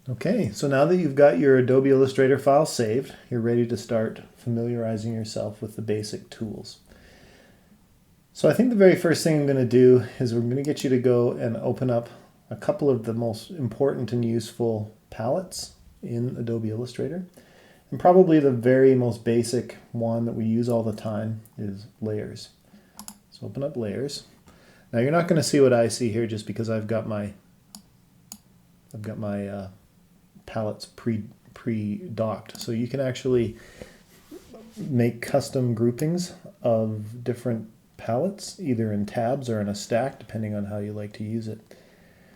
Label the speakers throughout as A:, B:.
A: Okay, so now that you've got your Adobe Illustrator file saved, you're ready to start familiarizing yourself with the basic tools. So I think the very first thing I'm going to do is we're going to get you to go and open up a couple of the most important and useful palettes in Adobe Illustrator. And probably the very most basic one that we use all the time is layers. So open up layers. Now you're not going to see what I see here just because I've got my palettes pre-docked. So you can actually make custom groupings of different palettes, either in tabs or in a stack, depending on how you like to use it.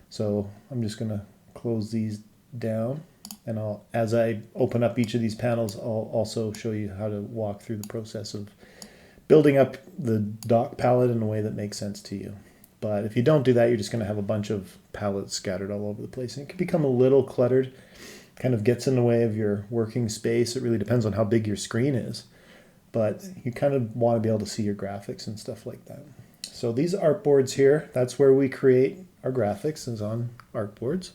A: So I'm just going to close these down, and as I open up each of these panels, I'll also show you how to walk through the process of building up the dock palette in a way that makes sense to you. But if you don't do that, you're just going to have a bunch of palettes scattered all over the place, and it can become a little cluttered. Kind of gets in the way of your working space. It really depends on how big your screen is, but you kind of want to be able to see your graphics and stuff like that. So these artboards here, that's where we create our graphics, is on artboards.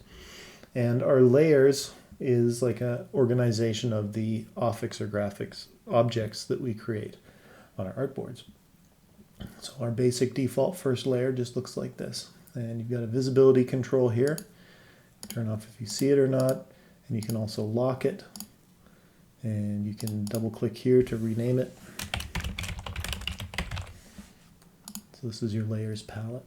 A: And our layers is like an organization of the office or graphics objects that we create on our artboards. So our basic default first layer just looks like this. And you've got a visibility control here. Turn off if you see it or not. And you can also lock it. And you can double click here to rename it. So this is your layers palette.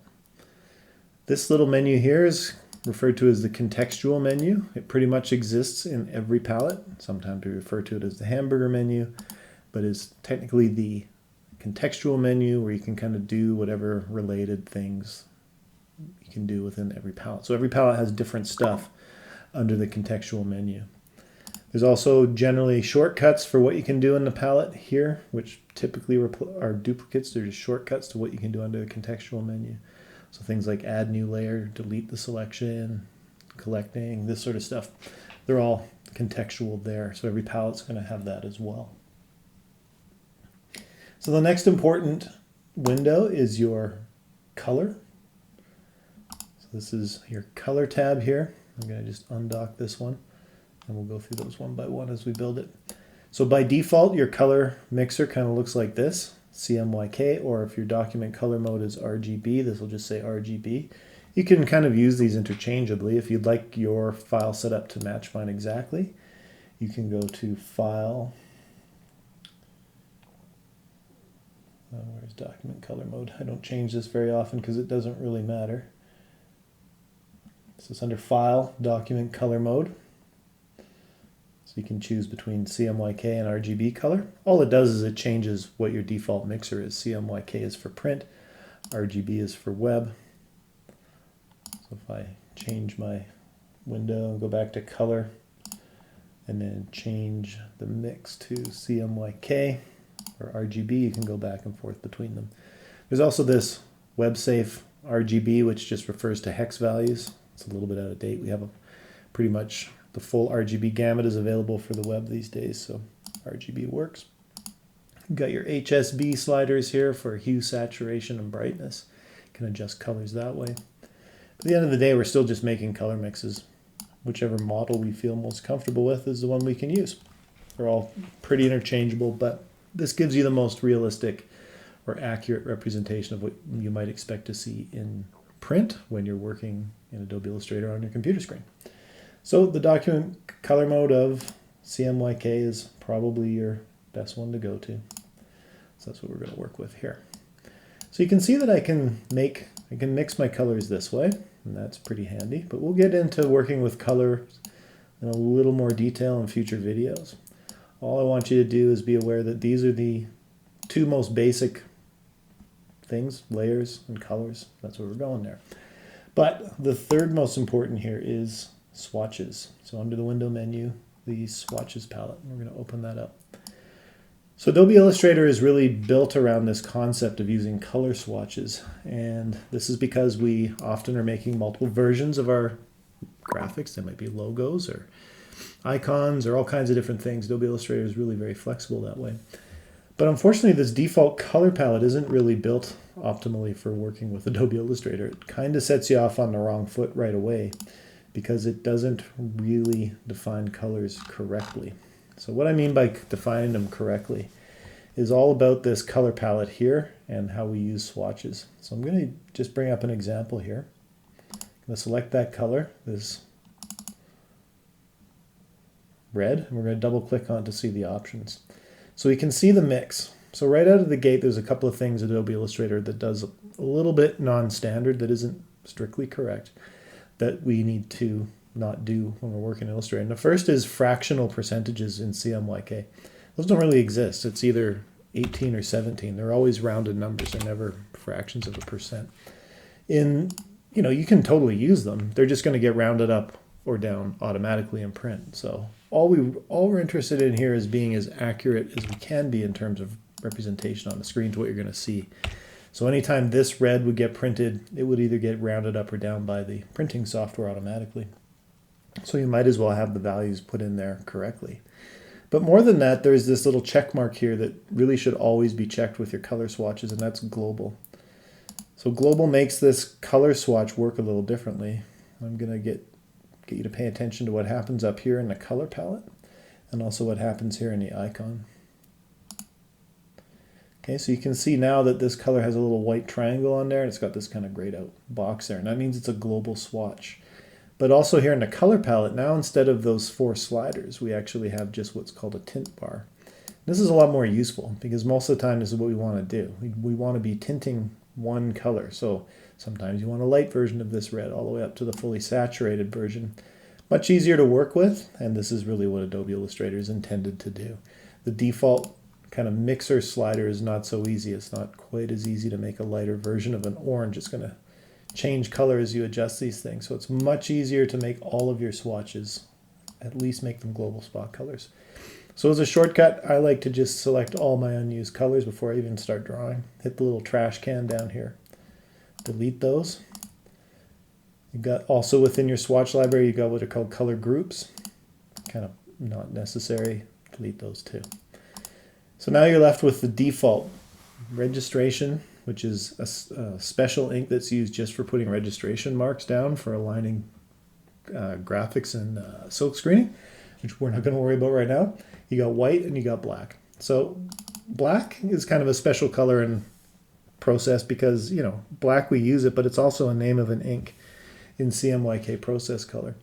A: This little menu here is referred to as the contextual menu. It pretty much exists in every palette. Sometimes we refer to it as the hamburger menu, but it's technically the contextual menu where you can kind of do whatever related things you can do within every palette. So every palette has different stuff under the contextual menu. There's also generally shortcuts for what you can do in the palette here, which typically are duplicates. They're just shortcuts to what you can do under the contextual menu. So things like add new layer, delete the selection, collecting, this sort of stuff. They're all contextual there. So every palette's going to have that as well. So the next important window is your color. So this is your color tab here. I'm going to just undock this one, and we'll go through those one by one as we build it. So by default, your color mixer kind of looks like this, CMYK, or if your document color mode is RGB, this will just say RGB. You can kind of use these interchangeably. If you'd like your file set up to match mine exactly, you can go to File. Where's document color mode? I don't change this very often because it doesn't really matter. So it's under File, Document Color Mode. So you can choose between CMYK and RGB color. All it does is it changes what your default mixer is. CMYK is for print, RGB is for web. So if I change my window and go back to color, and then change the mix to CMYK or RGB, you can go back and forth between them. There's also this WebSafe RGB, which just refers to hex values. It's a little bit out of date. We have pretty much the full RGB gamut is available for the web these days, so RGB works. You've got your HSB sliders here for hue, saturation, and brightness. You can adjust colors that way. But at the end of the day, we're still just making color mixes. Whichever model we feel most comfortable with is the one we can use. They're all pretty interchangeable, but this gives you the most realistic or accurate representation of what you might expect to see in print when you're working in Adobe Illustrator on your computer screen. So the document color mode of CMYK is probably your best one to go to. So that's what we're going to work with here. So you can see that I can mix my colors this way, and that's pretty handy. But we'll get into working with colors in a little more detail in future videos. All I want you to do is be aware that these are the two most basic things, layers and colors. That's where we're going there. But the third most important here is swatches. So under the window menu, the swatches palette. We're going to open that up. So Adobe Illustrator is really built around this concept of using color swatches. And this is because we often are making multiple versions of our graphics. They might be logos or icons or all kinds of different things. Adobe Illustrator is really very flexible that way. But unfortunately, this default color palette isn't really built optimally for working with Adobe Illustrator. It kind of sets you off on the wrong foot right away because it doesn't really define colors correctly. So what I mean by defining them correctly is all about this color palette here and how we use swatches. So I'm going to just bring up an example here. I'm going to select that color, this red, and we're going to double click on to see the options. So we can see the mix. So right out of the gate, there's a couple of things Adobe Illustrator that does a little bit non-standard that isn't strictly correct that we need to not do when we're working in Illustrator. And the first is fractional percentages in CMYK. Those don't really exist. It's either 18 or 17. They're always rounded numbers. They're never fractions of a percent. You can totally use them. They're just going to get rounded up or down automatically in print. So all we're interested in here is being as accurate as we can be in terms of representation on the screen to what you're going to see. So anytime this red would get printed, it would either get rounded up or down by the printing software automatically. So you might as well have the values put in there correctly. But more than that, there's this little check mark here that really should always be checked with your color swatches, and that's global. So global makes this color swatch work a little differently. I'm going to get you to pay attention to what happens up here in the color palette and also what happens here in the icon. Okay, so you can see now that this color has a little white triangle on there, and it's got this kind of grayed out box there, and that means it's a global swatch. But also here in the color palette, now instead of those 4 sliders, we actually have just what's called a tint bar. This is a lot more useful because most of the time this is what we want to do. We want to be tinting one color. So sometimes you want a light version of this red all the way up to the fully saturated version. Much easier to work with, and this is really what Adobe Illustrator is intended to do. The default kind of mixer slider is not so easy. It's not quite as easy to make a lighter version of an orange. It's going to change color as you adjust these things. So it's much easier to make all of your swatches, at least make them global spot colors. So as a shortcut, I like to just select all my unused colors before I even start drawing. Hit the little trash can down here. Delete those. You've got also within your swatch library, you've got what are called color groups. Kind of not necessary. Delete those too. So now you're left with the default registration, which is a special ink that's used just for putting registration marks down for aligning graphics and silk screening, which we're not going to worry about right now. You got white and you got black. So black is kind of a special color and process because, black we use it, but it's also a name of an ink in CMYK process color.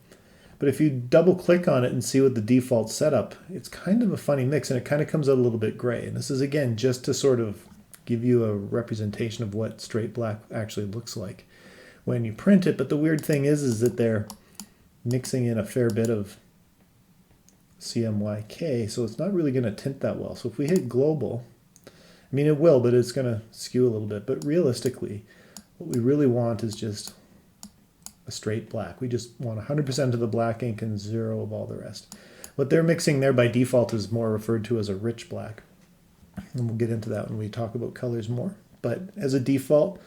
A: But if you double click on it and see what the default setup, it's kind of a funny mix and it kind of comes out a little bit gray. And this is again just to sort of give you a representation of what straight black actually looks like when you print it. But the weird thing is that they're mixing in a fair bit of CMYK, so it's not really going to tint that well. So if we hit global, I mean it will, but it's going to skew a little bit. But realistically, what we really want is just a straight black. We just want 100% of the black ink and 0 of all the rest. What they're mixing there by default is more referred to as a rich black. And we'll get into that when we talk about colors more. But as a default,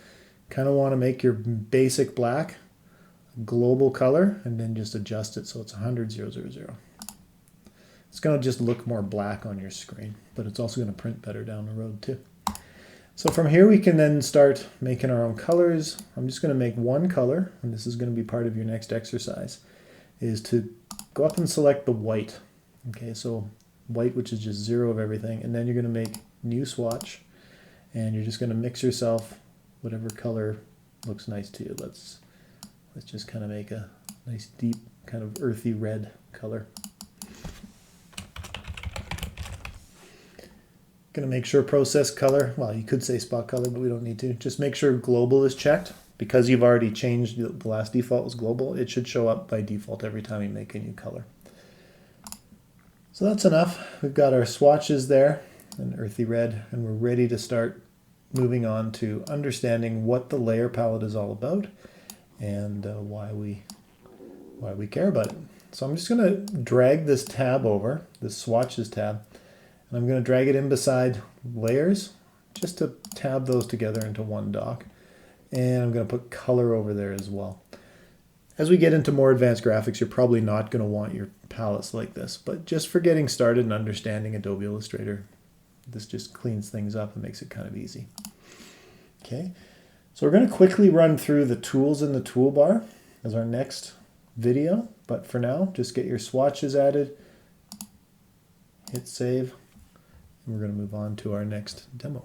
A: kind of want to make your basic black global color and then just adjust it so it's 100, 0, 0, 0. It's going to just look more black on your screen, but it's also going to print better down the road too. So from here we can then start making our own colors. I'm just going to make one color, and this is going to be part of your next exercise, is to go up and select the white. Okay, so white, which is just 0 of everything, and then you're going to make new swatch, and you're just going to mix yourself whatever color looks nice to you. Let's just kind of make a nice deep kind of earthy red color. Going to make sure process color, well, you could say spot color, but we don't need to. Just make sure global is checked. Because you've already changed, the last default was global, it should show up by default every time you make a new color. So that's enough. We've got our swatches there, an earthy red, and we're ready to start moving on to understanding what the layer palette is all about and why we care about it. So I'm just going to drag this tab over, this swatches tab, and I'm going to drag it in beside layers just to tab those together into one doc. And I'm going to put color over there as well. As we get into more advanced graphics, you're probably not going to want your palettes like this, but just for getting started and understanding Adobe Illustrator, this just cleans things up and makes it kind of easy. Okay, so we're going to quickly run through the tools in the toolbar as our next video, but for now, just get your swatches added, hit save, and we're going to move on to our next demo.